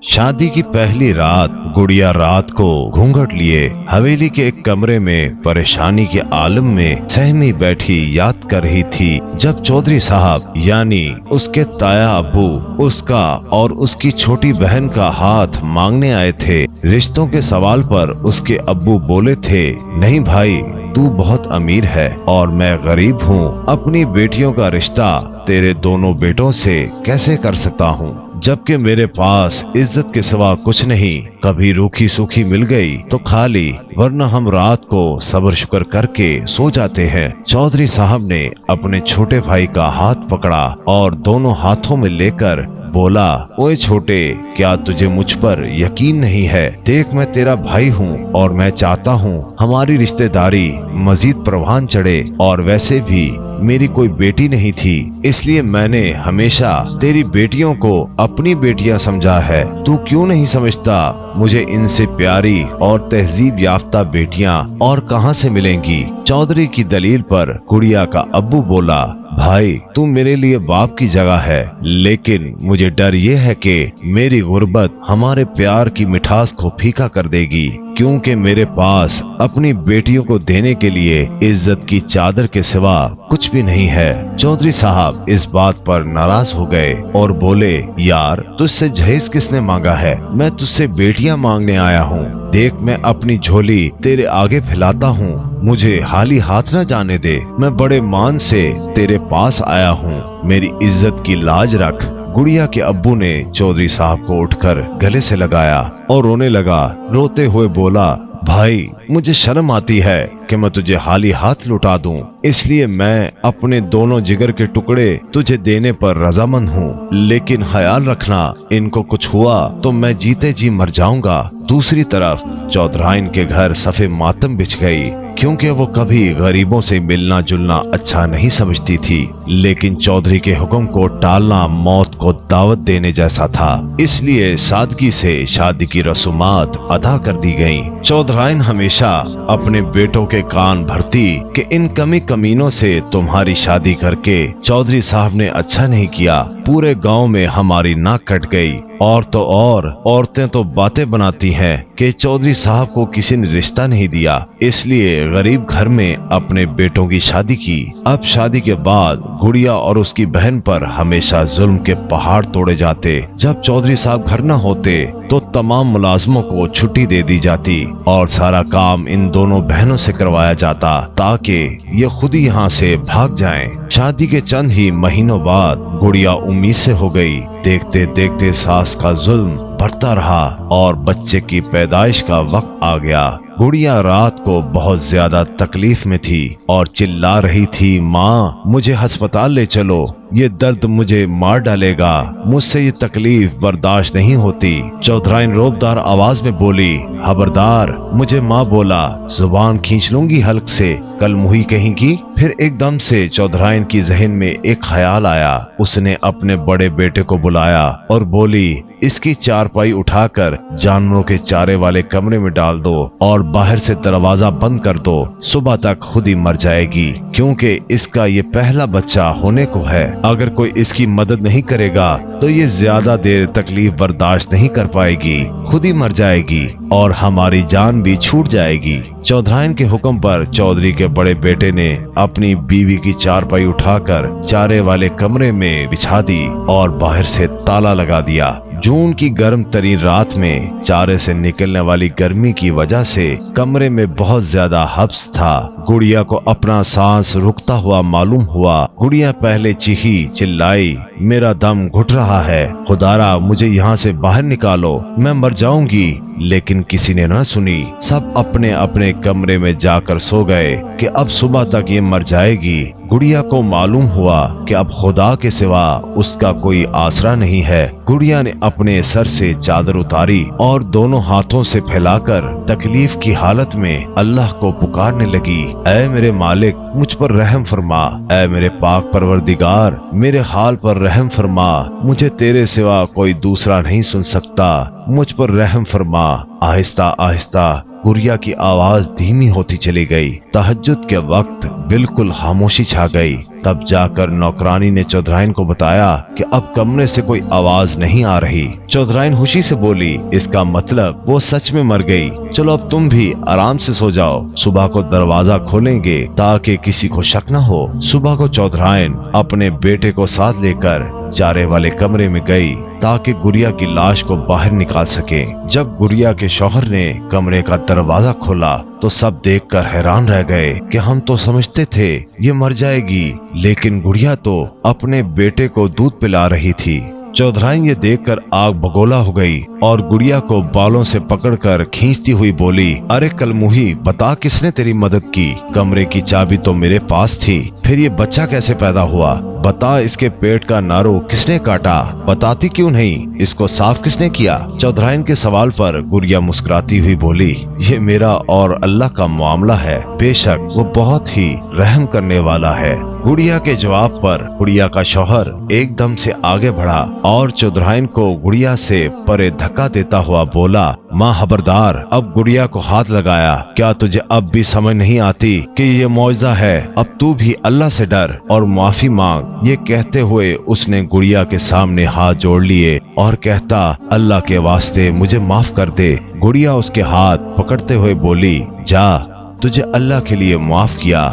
शादी की पहली रात गुड़िया रात को घूंघट लिए हवेली के एक कमरे में परेशानी के आलम में सहमी बैठी याद कर रही थी जब चौधरी साहब यानी उसके ताया अब्बू उसका और उसकी छोटी बहन का हाथ मांगने आए थे। रिश्तों के सवाल पर उसके अब्बू बोले थे, नहीं भाई, तू बहुत अमीर है और मैं गरीब हूँ, अपनी बेटियों का रिश्ता तेरे दोनों बेटों से कैसे कर सकता हूँ, जबकि मेरे पास इज्जत के सिवा कुछ नहीं। कभी रूखी सूखी मिल गई तो खा ली, वरना हम रात को सब्र शुक्र करके सो जाते हैं। चौधरी साहब ने अपने छोटे भाई का हाथ पकड़ा और दोनों हाथों में लेकर बोला, ओए छोटे, क्या तुझे मुझ पर यकीन नहीं है? देख, मैं तेरा भाई हूँ और मैं चाहता हूँ हमारी रिश्तेदारी मजीद परवान चढ़े, और वैसे भी मेरी कोई बेटी नहीं थी, इसलिए मैंने हमेशा तेरी बेटियों को अपनी बेटियां समझा है। तू क्यों नहीं समझता? मुझे इनसे प्यारी और तहजीब याफ्ता बेटियां और कहां से मिलेंगी? चौधरी की दलील पर गुड़िया का अब्बू बोला, भाई, तू मेरे लिए बाप की जगह है, लेकिन मुझे डर ये है कि मेरी गुर्बत हमारे प्यार की मिठास को फीका कर देगी, क्योंकि मेरे पास अपनी बेटियों को देने के लिए इज्जत की चादर के सिवा कुछ भी नहीं है। चौधरी साहब इस बात पर नाराज हो गए और बोले, यार, तुझसे जहेज किसने मांगा है? मैं तुझसे बेटियां मांगने आया हूँ। देख, मैं अपनी झोली तेरे आगे फैलाता हूँ, मुझे खाली हाथ न जाने दे। मैं बड़े मान से तेरे पास आया हूँ, मेरी इज्जत की लाज रख। गुड़िया के अब्बू ने चौधरी साहब को उठकर गले से लगाया और रोने लगा। रोते हुए बोला, भाई, मुझे शर्म आती है कि मैं तुझे खाली हाथ लुटा दूं, इसलिए मैं अपने दोनों जिगर के टुकड़े तुझे देने पर रजामंद हूँ, लेकिन ख्याल रखना, इनको कुछ हुआ तो मैं जीते जी मर जाऊंगा। दूसरी तरफ चौधराइन के घर सफे मातम बिछ गई, क्योंकि वो कभी गरीबों से मिलना जुलना अच्छा नहीं समझती थी, लेकिन चौधरी के हुक्म को टालना मौत को दावत देने जैसा था, इसलिए सादगी से शादी की रसूमात अदा कर दी गईं। चौधराइन हमेशा अपने बेटों के कान भरती कि इन कमी कमीनों से तुम्हारी शादी करके चौधरी साहब ने अच्छा नहीं किया, पूरे गांव में हमारी नाक कट गई। और तो और औरतें तो बातें बनाती हैं कि चौधरी साहब को किसी ने रिश्ता नहीं दिया, इसलिए गरीब घर में अपने बेटों की शादी की। अब शादी के बाद गुड़िया और उसकी बहन पर हमेशा जुल्म के पहाड़ तोड़े जाते। जब चौधरी साहब घर न होते तो तमाम मुलाजमों को छुट्टी दे दी जाती और सारा काम इन दोनों बहनों से करवाया जाता, ताकि ये खुद ही यहाँ से भाग जाएं। शादी के चंद ही महीनों बाद गुड़िया उम्मीद से हो गई। देखते देखते सास का जुल्म बढ़ता रहा और बच्चे की पैदाइश का वक्त आ गया। गुड़िया रात को बहुत ज्यादा तकलीफ में थी और चिल्ला रही थी, माँ, मुझे अस्पताल ले चलो, ये दर्द मुझे मार डालेगा, मुझसे ये तकलीफ बर्दाश्त नहीं होती। चौधराइन रोबदार आवाज में बोली, खबरदार, मुझे माँ बोला, जुबान खींच लूंगी हल्क से, कल मुही कहेंगी। फिर एकदम से चौधराइन की जहन में एक ख्याल आया। उसने अपने बड़े बेटे को बुलाया और बोली, इसकी चारपाई उठाकर जानवरों के चारे वाले कमरे में डाल दो और बाहर से दरवाजा बंद कर दो, सुबह तक खुद ही मर जाएगी, क्योंकि इसका ये पहला बच्चा होने को है। अगर कोई इसकी मदद नहीं करेगा तो ये ज्यादा देर तकलीफ बर्दाश्त नहीं कर पाएगी, खुद ही मर जाएगी और हमारी जान भी छूट जाएगी। चौधराइन के हुक्म पर चौधरी के बड़े बेटे ने अपनी बीवी की चारपाई उठाकर चारे वाले कमरे में बिछा दी और बाहर से ताला लगा दिया। जून की गर्म तरीन रात में चारे से निकलने वाली गर्मी की वजह से कमरे में बहुत ज्यादा हब्स था। गुड़िया को अपना सांस रुकता हुआ मालूम हुआ। गुड़िया पहले चीखी, चिल्लाई, मेरा दम घुट रहा है, खुदारा मुझे यहाँ से बाहर निकालो, मैं मर जाऊंगी। लेकिन किसी ने न सुनी। सब अपने अपने कमरे में जाकर सो गए कि अब सुबह तक ये मर जाएगी। गुड़िया को मालूम हुआ कि अब खुदा के सिवा उसका कोई आसरा नहीं है। गुड़िया ने अपने सर से चादर उतारी और दोनों हाथों से फैलाकर तकलीफ की हालत में अल्लाह को पुकारने लगी, ऐ मेरे मालिक, मुझ पर रहम फरमा, ऐ मेरे पाक परवरदिगार, मेरे हाल पर रहम फरमा, मुझे तेरे सिवा कोई दूसरा नहीं सुन सकता, मुझ पर रहम फरमा। आहिस्ता आहिस्ता गुड़िया की आवाज धीमी होती चली गई। तहज्जुद के वक्त बिल्कुल खामोशी छा गई। तब जाकर नौकरानी ने चौधराइन को बताया कि अब कमरे से कोई आवाज नहीं आ रही। चौधराइन खुशी से बोली, इसका मतलब वो सच में मर गई। चलो अब तुम भी आराम से सो जाओ, सुबह को दरवाजा खोलेंगे ताकि किसी को शक न हो। सुबह को चौधराइन अपने बेटे को साथ लेकर चारे वाले कमरे में गई ताकि गुड़िया की लाश को बाहर निकाल सके। जब गुड़िया के शौहर ने कमरे का दरवाजा खोला तो सब देखकर हैरान रह गए कि हम तो समझते थे ये मर जाएगी, लेकिन गुड़िया तो अपने बेटे को दूध पिला रही थी। चौधराइन ये देखकर आग बगोला हो गई और गुड़िया को बालों से पकड़कर खींचती हुई बोली, अरे कलमुही, बता किसने तेरी मदद की? कमरे की चाबी तो मेरे पास थी, फिर ये बच्चा कैसे पैदा हुआ? बता, इसके पेट का नारो किसने काटा? बताती क्यों नहीं? इसको साफ किसने किया? चौधराइन के सवाल पर गुड़िया मुस्कुराती हुई बोली, ये मेरा और अल्लाह का मामला है, बेशक वो बहुत ही रहम करने वाला है। गुड़िया के जवाब पर गुड़िया का शौहर एकदम से आगे बढ़ा और चौधराइन को गुड़िया से परे धक्का देता हुआ बोला, माँ खबरदार। अब गुड़िया को हाथ लगाया, क्या तुझे अब भी समझ नहीं आती कि ये मौजज़ा है? अब तू भी अल्लाह से डर और माफी मांग। ये कहते हुए उसने गुड़िया के सामने हाथ जोड़ लिए और कहता, अल्लाह के वास्ते मुझे माफ कर दे। गुड़िया उसके हाथ पकड़ते हुए बोली, जा, तुझे अल्लाह के लिए माफ किया।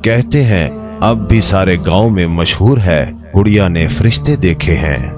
कहते हैं अब भी सारे गांव में मशहूर है, गुड़िया ने फरिश्ते देखे हैं।